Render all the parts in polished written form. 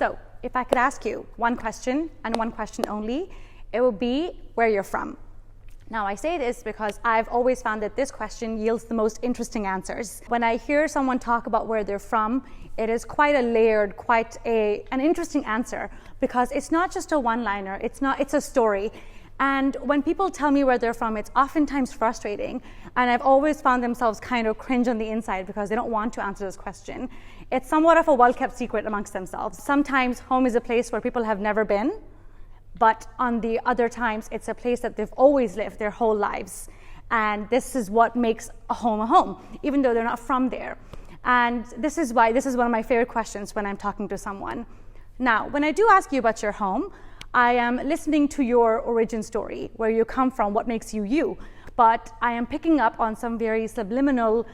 So if I could ask you one question and one question only, it would be where you're from. Now, I say this because I've always found that this question yields the most interesting answers. When I hear someone talk about where they're from, it is quite a layered, an interesting answer, because it's not just a one-liner, it's a story. And when people tell me where they're from, it's oftentimes frustrating. And I've always found themselves kind of cringe on the inside because they don't want to answer this question. It's somewhat of a well-kept secret amongst themselves. Sometimes home is a place where people have never been, but on the other times, it's a place that they've always lived their whole lives. And this is what makes a home, even though they're not from there. And this is why this is one of my favorite questions when I'm talking to someone. Now, when I do ask you about your home, I am listening to your origin story, where you come from, what makes you you. But I am picking up on some very subliminal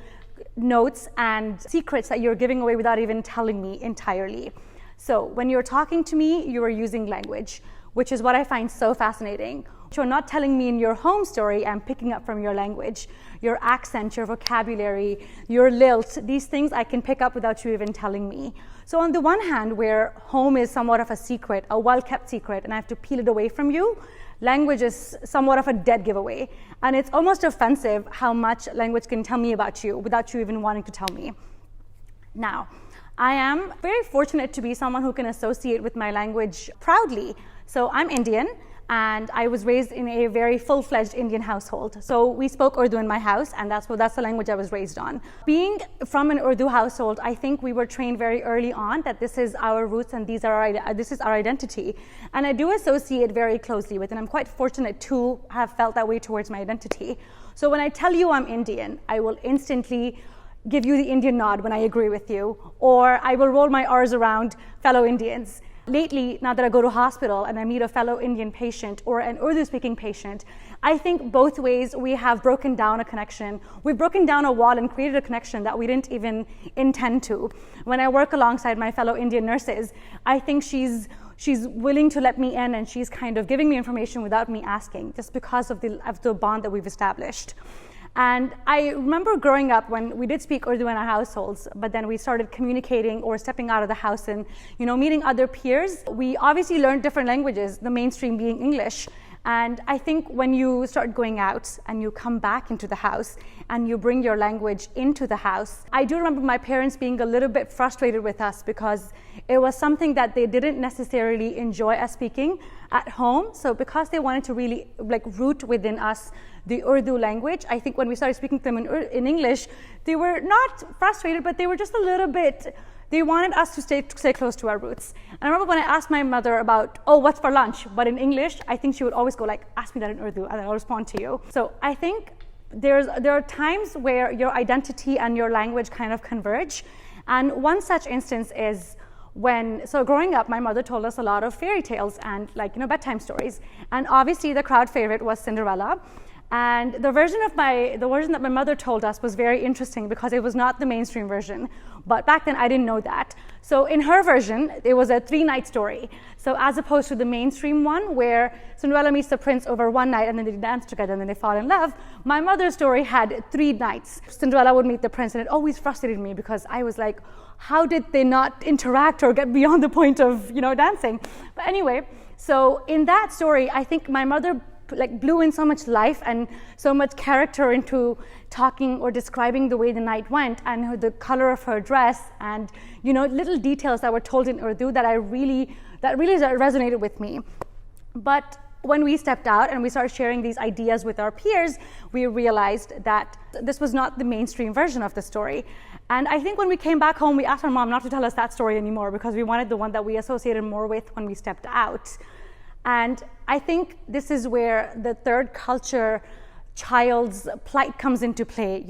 notes and secrets that you're giving away without even telling me entirely. So when you're talking to me, you are using language, which is what I find so fascinating. You're not telling me in your home story, I'm picking up from your language, your accent, your vocabulary, your lilt. These things I can pick up without you even telling me. So on the one hand, where home is somewhat of a secret, a well-kept secret, and I have to peel it away from you, language is somewhat of a dead giveaway. And it's almost offensive how much language can tell me about you without you even wanting to tell me. Now, I am very fortunate to be someone who can associate with my language proudly. So I'm Indian, and I was raised in a very full-fledged Indian household. So we spoke Urdu in my house, and that's the language I was raised on. Being from an Urdu household, I think we were trained very early on that this is our roots and this is our identity. And I do associate very closely with, and I'm quite fortunate to have felt that way towards my identity. So when I tell you I'm Indian, I will instantly give you the Indian nod when I agree with you, or I will roll my R's around fellow Indians. Lately, now that I go to hospital and I meet a fellow Indian patient or an Urdu-speaking patient, I think both ways we have broken down a connection. We've broken down a wall and created a connection that we didn't even intend to. When I work alongside my fellow Indian nurses, I think she's willing to let me in, and she's kind of giving me information without me asking, just because of the bond that we've established. And I remember growing up when we did speak Urdu in our households, but then we started communicating or stepping out of the house and, meeting other peers. We obviously learned different languages, the mainstream being English. And I think when you start going out and you come back into the house and you bring your language into the house, I do remember my parents being a little bit frustrated with us because it was something that they didn't necessarily enjoy us speaking at home. So because they wanted to really root within us the Urdu language, I think when we started speaking to them in English, they were not frustrated, but they were just a little bit, they wanted us to stay close to our roots. And I remember when I asked my mother about, what's for lunch? But in English, I think she would always go ask me that in Urdu, and I'll respond to you. So I think there are times where your identity and your language kind of converge. And one such instance is so growing up, my mother told us a lot of fairy tales and bedtime stories. And obviously the crowd favorite was Cinderella. And the version that my mother told us was very interesting because it was not the mainstream version. But back then I didn't know that. So in her version, it was a 3-night story. So as opposed to the mainstream one where Cinderella meets the prince over one night and then they dance together and then they fall in love, my mother's story had 3 nights. Cinderella would meet the prince, and it always frustrated me because I was like, how did they not interact or get beyond the point of, dancing? But anyway, so in that story, I think my mother blew in so much life and so much character into talking or describing the way the night went and the color of her dress and little details that were told in Urdu that really resonated with me. But when we stepped out and we started sharing these ideas with our peers, we realized that this was not the mainstream version of the story. And I think when we came back home, we asked our mom not to tell us that story anymore because we wanted the one that we associated more with when we stepped out. And I think this is where the third culture child's plight comes into play.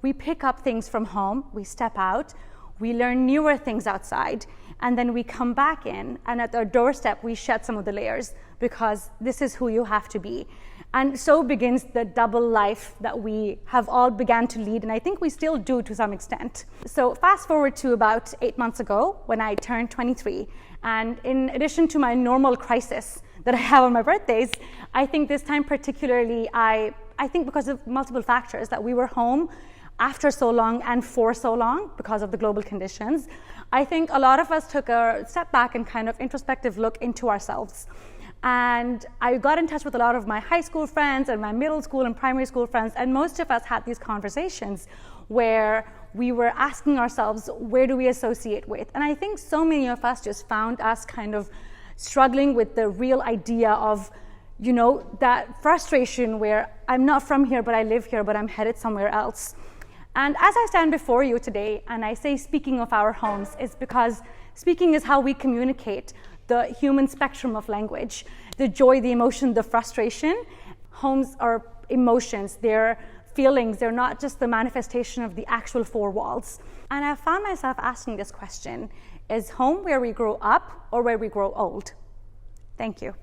We pick up things from home, we step out, we learn newer things outside, and then we come back in, and at our doorstep we shed some of the layers because this is who you have to be. And so begins the double life that we have all began to lead, and I think we still do to some extent. So fast forward to about 8 months ago when I turned 23, and in addition to my normal crisis that I have on my birthdays, I think this time particularly, I think because of multiple factors, that we were home, after so long and for so long because of the global conditions, I think a lot of us took a step back and kind of introspective look into ourselves. And I got in touch with a lot of my high school friends and my middle school and primary school friends, and most of us had these conversations where we were asking ourselves, where do we associate with? And I think so many of us just found us kind of struggling with the real idea of, you know, that frustration where I'm not from here, but I live here, but I'm headed somewhere else. And as I stand before you today and I say speaking of our homes, it's because speaking is how we communicate the human spectrum of language, the joy, the emotion, the frustration. Homes are emotions, they're feelings, they're not just the manifestation of the actual four walls. And I found myself asking this question, is home where we grow up or where we grow old? Thank you.